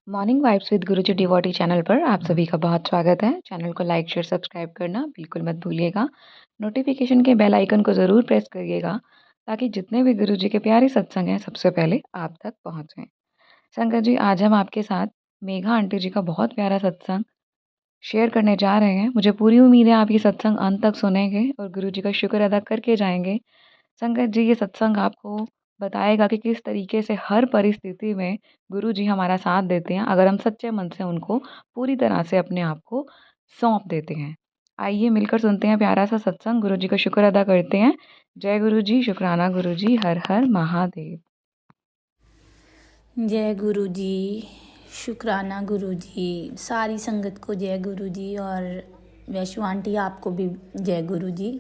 Morning vibes with Guruji devotee channel पर आप सभी का बहुत स्वागत है। चैनल को लाइक शेयर सब्सक्राइब करना बिल्कुल मत भूलिएगा। नोटिफिकेशन के बेल आइकन को ज़रूर प्रेस करिएगा ताकि जितने भी गुरुजी के प्यारे सत्संग हैं सबसे पहले आप तक पहुँचें। संगत जी, आज हम आपके साथ मेघा आंटी जी का बहुत प्यारा सत्संग शेयर करने जा रहे हैं। मुझे पूरी उम्मीद है आप ये सत्संग अंत तक सुनेंगे और गुरुजी का शुक्र अदा करके जाएंगे। संगत जी, ये सत्संग आपको बताएगा कि किस तरीके से हर परिस्थिति में गुरु जी हमारा साथ देते हैं अगर हम सच्चे मन से उनको पूरी तरह से अपने आप को सौंप देते हैं। आइए मिलकर सुनते हैं प्यारा सा सत्संग। गुरु जी का शुक्र अदा करते हैं। जय गुरु जी, शुक्राना गुरु जी, हर हर महादेव। जय गुरु जी, शुक्राना गुरु जी, सारी संगत को जय गुरु जी और वैशु आंटी आपको भी जय गुरु जी।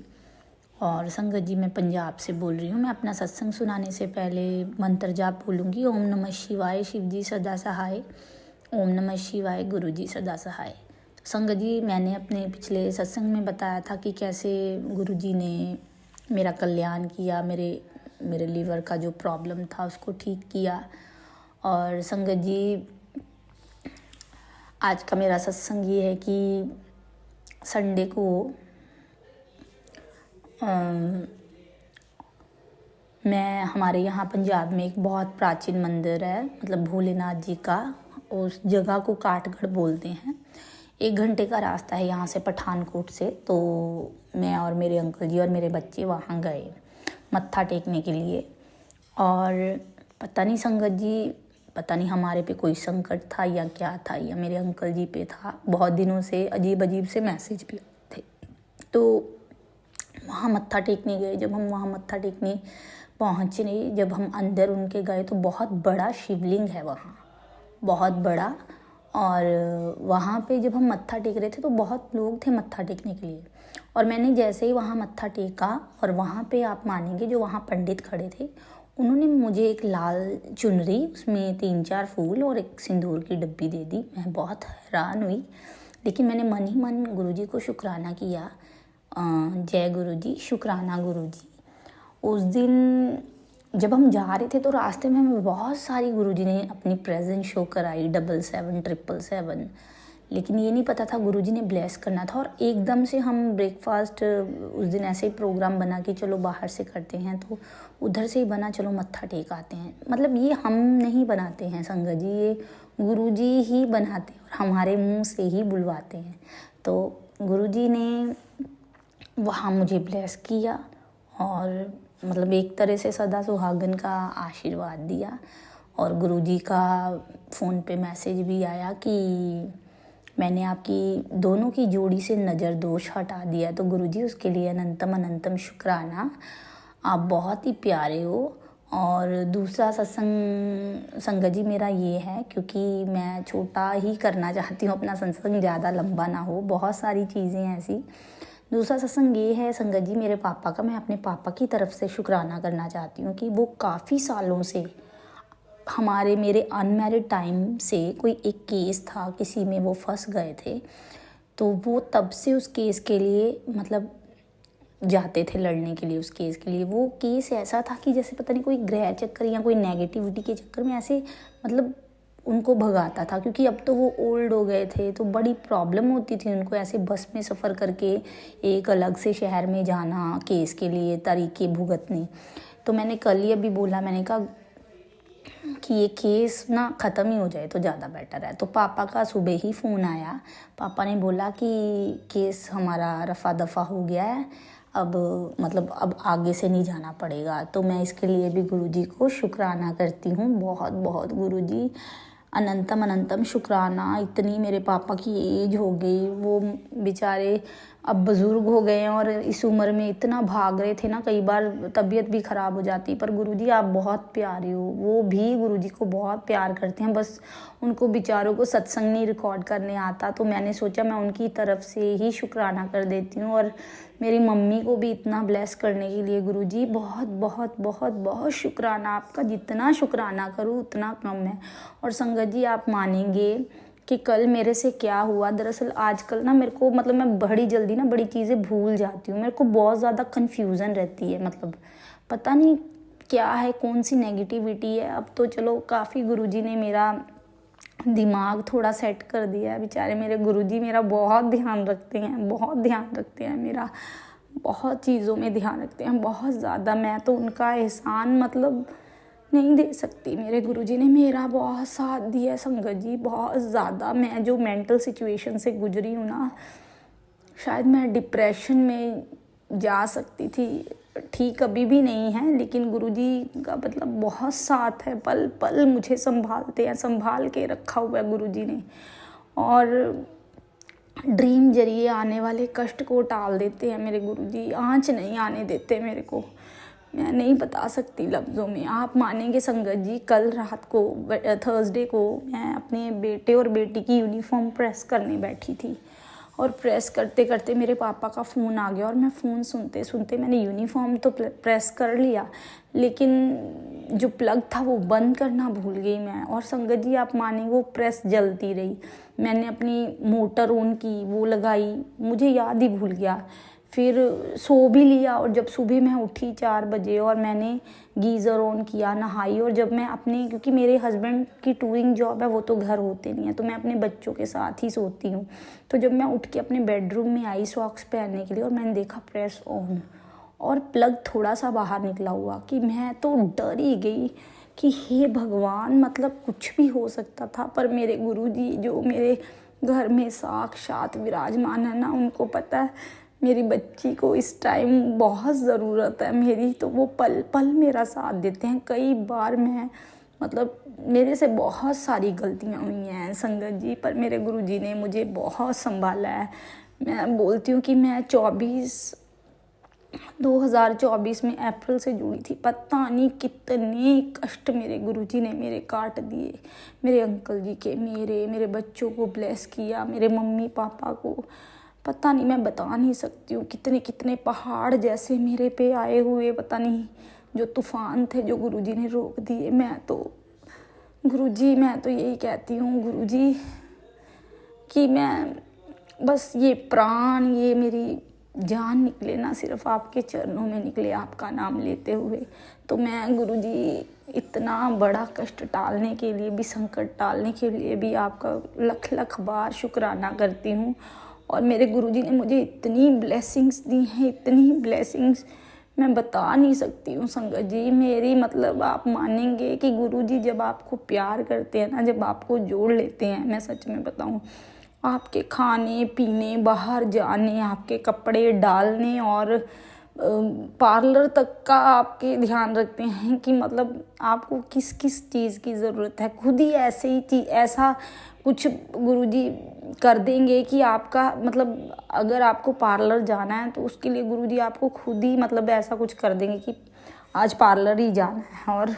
और संगत जी, मैं पंजाब से बोल रही हूँ। मैं अपना सत्संग सुनाने से पहले मंत्र जाप बोलूँगी। ओम नमः शिवाय, शिव जी सदा सहाय। ओम नमः शिवाय, गुरु जी सदा सहाय। तो संगत जी, मैंने अपने पिछले सत्संग में बताया था कि कैसे गुरु जी ने मेरा कल्याण किया, मेरे लीवर का जो प्रॉब्लम था उसको ठीक किया। और संगत जी, आज का मेरा सत्संग ये है कि संडे को मैं हमारे यहाँ पंजाब में एक बहुत प्राचीन मंदिर है, मतलब भोलेनाथ जी का। उस जगह को काठगढ़ बोलते हैं। 1 घंटे का रास्ता है यहाँ से, पठानकोट से। तो मैं और मेरे अंकल जी और मेरे बच्चे वहाँ गए मत्था टेकने के लिए। और पता नहीं संगत जी, पता नहीं हमारे पे कोई संकट था या क्या था, या मेरे अंकल जी पे था। बहुत दिनों से अजीब अजीब से मैसेज भी थे। तो वहाँ मत्था टेकने गए। जब हम वहाँ मत्था टेकने पहुँचे, जब हम अंदर उनके गए तो बहुत बड़ा शिवलिंग है वहाँ, बहुत बड़ा। और वहाँ पे जब हम मत्था टेक रहे थे तो बहुत लोग थे मत्था टेकने के लिए। और मैंने जैसे ही वहाँ मत्था टेका, और वहाँ पे आप मानेंगे जो वहाँ पंडित खड़े थे, उन्होंने मुझे एक लाल चुनरी, उसमें 3-4 फूल और एक सिंदूर की डब्बी दे दी। मैं बहुत हैरान हुई, लेकिन मैंने मन ही मन गुरुजी को शुक्राना किया। जय गुरु जी, शुक्राना गुरु जी। उस दिन जब हम जा रहे थे तो रास्ते में हमें बहुत सारी गुरुजी ने अपनी प्रेजेंस शो कराई, 77 777। लेकिन ये नहीं पता था गुरुजी ने ब्लेस करना था। और एकदम से हम ब्रेकफास्ट उस दिन ऐसे ही प्रोग्राम बना कि चलो बाहर से करते हैं, तो उधर से ही बना चलो मत्था टेक आते हैं। मतलब ये हम नहीं बनाते हैं संगत जी, ये गुरुजी ही बनाते हैं और हमारे मुंह से ही बुलवाते हैं। तो गुरुजी ने वहाँ मुझे ब्लेस किया और मतलब एक तरह से सदा सुहागन का आशीर्वाद दिया। और गुरुजी का फ़ोन पे मैसेज भी आया कि मैंने आपकी दोनों की जोड़ी से नज़र दोष हटा दिया। तो गुरुजी, उसके लिए अनंतम अनंतम शुक्राना। आप बहुत ही प्यारे हो। और दूसरा सत्संग संगत जी मेरा ये है, क्योंकि मैं छोटा ही करना चाहती हूँ अपना सत्संग, ज़्यादा लंबा ना हो, बहुत सारी चीज़ें ऐसी। दूसरा सत्संग ये है संगत जी, मेरे पापा का। मैं अपने पापा की तरफ से शुक्राना करना चाहती हूँ कि वो काफ़ी सालों से मेरे अनमैरिड टाइम से कोई एक केस था, किसी में वो फंस गए थे। तो वो तब से उस केस के लिए मतलब जाते थे लड़ने के लिए। उस केस के लिए, वो केस ऐसा था कि जैसे पता नहीं कोई ग्रह चक्कर या कोई नेगेटिविटी के चक्कर में ऐसे मतलब उनको भगाता था। क्योंकि अब तो वो ओल्ड हो गए थे, तो बड़ी प्रॉब्लम होती थी उनको ऐसे बस में सफ़र करके एक अलग से शहर में जाना केस के लिए, तरीके भुगतने। तो मैंने कल ही अभी बोला, मैंने कहा कि ये केस ना ख़त्म ही हो जाए तो ज़्यादा बेटर है। तो पापा का सुबह ही फ़ोन आया। पापा ने बोला कि केस हमारा रफ़ा दफ़ा हो गया है, अब मतलब अब आगे से नहीं जाना पड़ेगा। तो मैं इसके लिए भी गुरुजी को शुक्राना करती हूँ, बहुत बहुत गुरुजी, अनंतम अनंतम शुक्राना। इतनी मेरे पापा की एज हो गई, वो बेचारे अब बुज़ुर्ग हो गए हैं और इस उम्र में इतना भाग रहे थे ना, कई बार तबीयत भी ख़राब हो जाती। पर गुरुजी आप बहुत प्यारे हो। वो भी गुरुजी को बहुत प्यार करते हैं, बस उनको बेचारों को सत्संग नहीं रिकॉर्ड करने आता। तो मैंने सोचा मैं उनकी तरफ से ही शुक्राना कर देती हूँ। और मेरी मम्मी को भी इतना ब्लेस करने के लिए गुरुजी बहुत बहुत बहुत बहुत शुक्राना। आपका जितना शुक्राना करूँ उतना कम है। और संगत जी, आप मानेंगे कि कल मेरे से क्या हुआ। दरअसल आजकल ना मेरे को मतलब मैं बड़ी जल्दी ना बड़ी चीज़ें भूल जाती हूँ। मेरे को बहुत ज़्यादा कन्फ्यूज़न रहती है, मतलब पता नहीं क्या है, कौन सी नेगेटिविटी है। अब तो चलो काफ़ी गुरुजी ने मेरा दिमाग थोड़ा सेट कर दिया है। बेचारे मेरे गुरुजी मेरा बहुत ध्यान रखते हैं, बहुत ध्यान रखते हैं मेरा, बहुत चीज़ों में ध्यान रखते हैं, बहुत ज़्यादा। मैं तो उनका एहसान मतलब नहीं दे सकती। मेरे गुरुजी ने मेरा बहुत साथ दिया है संगत जी, बहुत ज़्यादा। मैं जो मेंटल सिचुएशन से गुजरी हूँ ना, शायद मैं डिप्रेशन में जा सकती थी, ठीक अभी भी नहीं है, लेकिन गुरुजी का मतलब बहुत साथ है। पल पल मुझे संभालते हैं, संभाल के रखा हुआ है गुरुजी ने। और ड्रीम जरिए आने वाले कष्ट को टाल देते हैं मेरे गुरुजी, आँच नहीं आने देते मेरे को। मैं नहीं बता सकती लफ्ज़ों में। आप मानेंगे संगत जी, कल रात को थर्सडे को मैं अपने बेटे और बेटी की यूनिफॉर्म प्रेस करने बैठी थी, और प्रेस करते करते मेरे पापा का फ़ोन आ गया, और मैं फ़ोन सुनते सुनते मैंने यूनिफॉर्म तो प्रेस कर लिया, लेकिन जो प्लग था वो बंद करना भूल गई मैं। और संगत जी आप मानेंगे वो प्रेस जलती रही। मैंने अपनी मोटर ऑन की, वो लगाई, मुझे याद ही भूल गया। फिर सो भी लिया, और जब सुबह मैं उठी 4 बजे और मैंने गीज़र ऑन किया, नहाई, और जब मैं अपने, क्योंकि मेरे हस्बैंड की टूरिंग जॉब है, वो तो घर होते नहीं है, तो मैं अपने बच्चों के साथ ही सोती हूँ। तो जब मैं उठ के अपने बेडरूम में आई सॉक्स पहनने के लिए, और मैंने देखा प्रेस ऑन और प्लग थोड़ा सा बाहर निकला हुआ, कि मैं तो डर ही गई कि हे भगवान, मतलब कुछ भी हो सकता था। पर मेरे गुरुजी जो मेरे घर में साक्षात विराजमान है ना, उनको पता है मेरी बच्ची को इस टाइम बहुत ज़रूरत है मेरी, तो वो पल पल मेरा साथ देते हैं। कई बार मैं मतलब मेरे से बहुत सारी गलतियाँ हुई हैं संगत जी, पर मेरे गुरुजी ने मुझे बहुत संभाला है। मैं बोलती हूँ कि मैं 2024 में अप्रैल से जुड़ी थी, पता नहीं कितने कष्ट मेरे गुरुजी ने मेरे काट दिए, मेरे अंकल जी के, मेरे बच्चों को ब्लेस किया, मेरे मम्मी पापा को, पता नहीं, मैं बता नहीं सकती हूँ। कितने कितने पहाड़ जैसे मेरे पे आए हुए, पता नहीं, जो तूफान थे जो गुरुजी ने रोक दिए। मैं तो यही कहती हूँ गुरुजी कि मैं बस ये प्राण, ये मेरी जान निकले ना, सिर्फ आपके चरणों में निकले, आपका नाम लेते हुए। तो मैं गुरुजी इतना बड़ा कष्ट टालने के लिए भी, संकट टालने के लिए भी आपका लख लख बार शुक्राना करती हूँ। और मेरे गुरुजी ने मुझे इतनी ब्लेसिंग्स दी हैं, इतनी ब्लेसिंग्स मैं बता नहीं सकती हूँ संगत जी। मेरी मतलब आप मानेंगे कि गुरुजी जब आपको प्यार करते हैं ना, जब आपको जोड़ लेते हैं, मैं सच में बताऊँ, आपके खाने पीने, बाहर जाने, आपके कपड़े डालने, और पार्लर तक का आपके ध्यान रखते हैं कि मतलब आपको किस किस चीज़ की ज़रूरत है। खुद ही ऐसे ही चीज़, ऐसा कुछ गुरुजी कर देंगे कि आपका मतलब अगर आपको पार्लर जाना है तो उसके लिए गुरुजी आपको खुद ही मतलब ऐसा कुछ कर देंगे कि आज पार्लर ही जाना है। और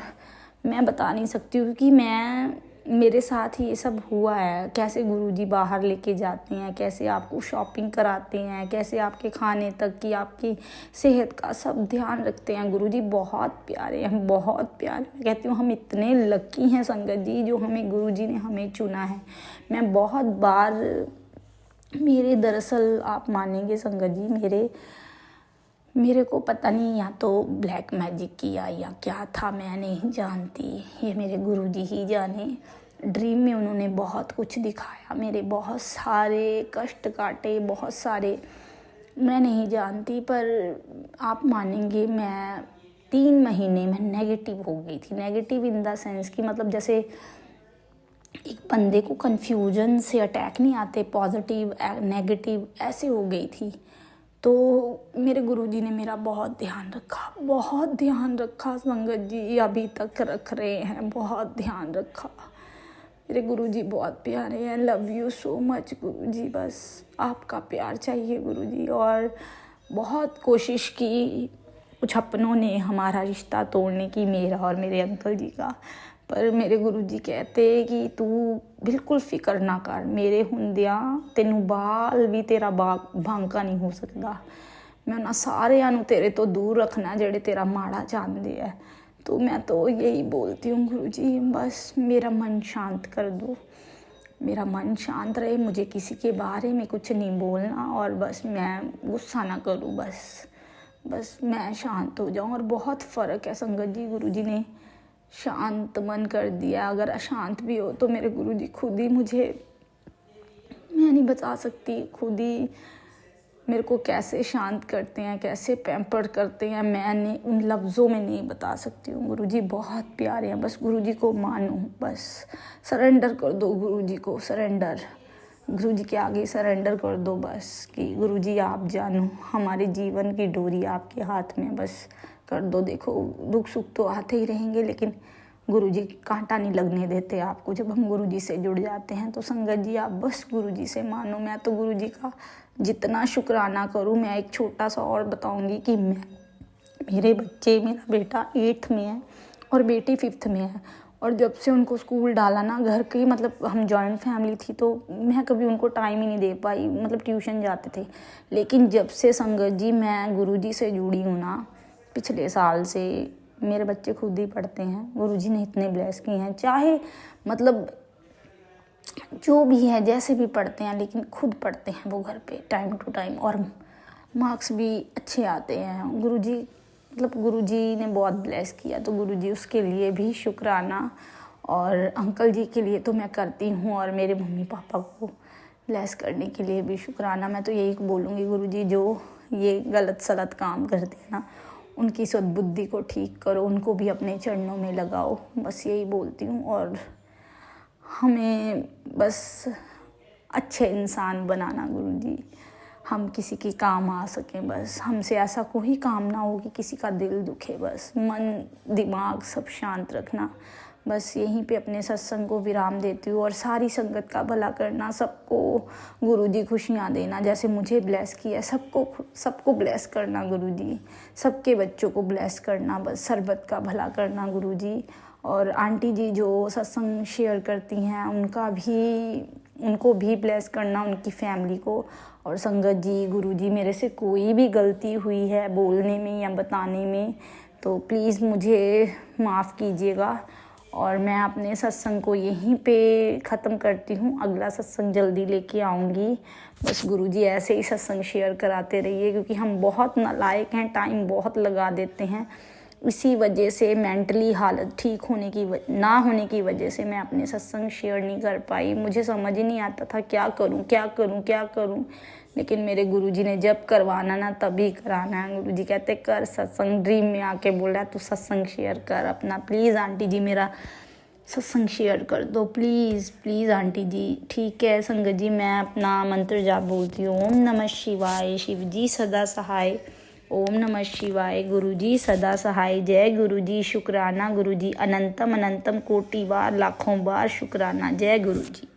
मैं बता नहीं सकती हूँ कि मेरे साथ ही ये सब हुआ है। कैसे गुरुजी बाहर लेके जाते हैं, कैसे आपको शॉपिंग कराते हैं, कैसे आपके खाने तक की, आपकी सेहत का सब ध्यान रखते हैं। गुरुजी बहुत प्यारे हैं, बहुत प्यारे। मैं कहती हूँ हम इतने लकी हैं संगत जी, जो हमें गुरुजी ने हमें चुना है। मैं बहुत बार दरअसल आप मानेंगे संगत जी, मेरे को पता नहीं, या तो ब्लैक मैजिक किया या क्या था, मैं नहीं जानती, ये मेरे गुरुजी ही जाने। ड्रीम में उन्होंने बहुत कुछ दिखाया, मेरे बहुत सारे कष्ट काटे, बहुत सारे, मैं नहीं जानती। पर आप मानेंगे मैं 3 महीने में नेगेटिव हो गई थी। नेगेटिव इन द सेंस कि मतलब जैसे एक बंदे को कन्फ्यूजन से अटैक नहीं आते, पॉजिटिव नेगेटिव, ऐसे हो गई थी। तो मेरे गुरुजी ने मेरा बहुत ध्यान रखा संगत जी, अभी तक रख रहे हैं, बहुत ध्यान रखा। मेरे गुरुजी बहुत प्यारे हैं। लव यू सो मच गुरुजी, बस आपका प्यार चाहिए गुरुजी। और बहुत कोशिश की कुछ अपनों ने हमारा रिश्ता तोड़ने की, मेरा और मेरे अंकल जी का, पर मेरे गुरुजी कहते कि तू बिल्कुल फिक्र ना कर, मेरे हुंदियां तेनू बाल भी तेरा भांका नहीं हो सकता। मैं ना सारिਆਂ ਨੂੰ तेरे तो दूर रखना ਜਿਹੜੇ तेरा माड़ा चाहते हैं। तो मैं तो यही बोलती हूँ गुरुजी, बस मेरा मन शांत कर दो, मेरा मन शांत रहे, मुझे किसी के बारे में कुछ नहीं बोलना, और बस मैं गुस्सा ना करूँ, बस मैं शांत हो जाऊँ। और बहुत फ़र्क है संगत जी, गुरुजी ने शांत मन कर दिया। अगर अशांत भी हो तो मेरे गुरुजी खुद ही मुझे, मैं नहीं बता सकती, खुद ही मेरे को कैसे शांत करते हैं, कैसे पैम्पर करते हैं, मैं उन लफ्ज़ों में नहीं बता सकती हूँ। गुरुजी बहुत प्यारे हैं, बस गुरुजी को मानो, बस सरेंडर कर दो गुरुजी को, सरेंडर, गुरुजी के आगे सरेंडर कर दो बस, कि गुरुजी आप जानो, हमारे जीवन की डोरी आपके हाथ में, बस कर दो। देखो दुख सुख तो आते ही रहेंगे, लेकिन गुरुजी कांटा नहीं लगने देते आपको। जब हम गुरुजी से जुड़ जाते हैं तो संगत जी आप बस गुरुजी से मानो। मैं तो गुरुजी का जितना शुक्राना करूं, मैं एक छोटा सा और बताऊंगी कि मेरे बच्चे, मेरा बेटा 8th में है और बेटी 5th में है, और जब से उनको स्कूल डाला ना, घर की मतलब हम जॉइंट फैमिली थी तो मैं कभी उनको टाइम ही नहीं दे पाई, मतलब ट्यूशन जाते थे। लेकिन जब से संगत जी मैं गुरुजी से जुड़ी हूँ ना, पिछले साल से, मेरे बच्चे खुद ही पढ़ते हैं। गुरुजी ने इतने ब्लेस किए हैं, चाहे मतलब जो भी है जैसे भी पढ़ते हैं, लेकिन खुद पढ़ते हैं वो घर पे टाइम टू टाइम, और मार्क्स भी अच्छे आते हैं। गुरुजी मतलब गुरुजी ने बहुत ब्लेस किया, तो गुरुजी उसके लिए भी शुक्राना। और अंकल जी के लिए तो मैं करती हूँ, और मेरे मम्मी पापा को ब्लेस करने के लिए भी शुक्राना। मैं तो यही बोलूँगी, गुरुजी जो ये गलत सलत काम करते हैं ना, उनकी सद्बुद्धि को ठीक करो, उनको भी अपने चरणों में लगाओ, बस यही बोलती हूँ। और हमें बस अच्छे इंसान बनाना गुरुजी, हम किसी के काम आ सकें, बस हमसे ऐसा कोई काम ना हो कि किसी का दिल दुखे, बस मन दिमाग सब शांत रखना। बस यहीं पे अपने सत्संग को विराम देती हूँ, और सारी संगत का भला करना, सबको गुरुजी खुशियाँ देना, जैसे मुझे ब्लेस किया, सबको ब्लेस करना गुरुजी, सबके बच्चों को ब्लेस करना, बस सरबत का भला करना गुरुजी। और आंटी जी जो सत्संग शेयर करती हैं उनको भी ब्लेस करना, उनकी फैमिली को। और संगत जी, गुरुजी, मेरे से कोई भी गलती हुई है बोलने में या बताने में तो प्लीज़ मुझे माफ़ कीजिएगा। और मैं अपने सत्संग को यहीं पे ख़त्म करती हूँ, अगला सत्संग जल्दी लेके आऊँगी। बस गुरुजी ऐसे ही सत्संग शेयर कराते रहिए, क्योंकि हम बहुत नालायक हैं, टाइम बहुत लगा देते हैं। इसी वजह से मेंटली हालत ठीक ना होने की वजह से मैं अपने सत्संग शेयर नहीं कर पाई। मुझे समझ ही नहीं आता था क्या करूं, लेकिन मेरे गुरुजी ने जब करवाना ना तभी कराना है। गुरुजी कहते कर सत्संग, ड्रीम में आके बोल रहा है तू सत्संग शेयर कर अपना, प्लीज़ आंटी जी मेरा सत्संग शेयर कर दो, प्लीज़ आंटी जी। ठीक है संगत जी, मैं अपना मंत्र जाप बोलती हूँ। ओम नमः शिवाय, शिव जी सदा सहाय। ओम नमः शिवाय, गुरुजी सदा सहाय। जय गुरुजी, शुक्राना गुरुजी, अनंतम अनंतम कोटि बार लाखों बार शुक्राना। जय गुरुजी।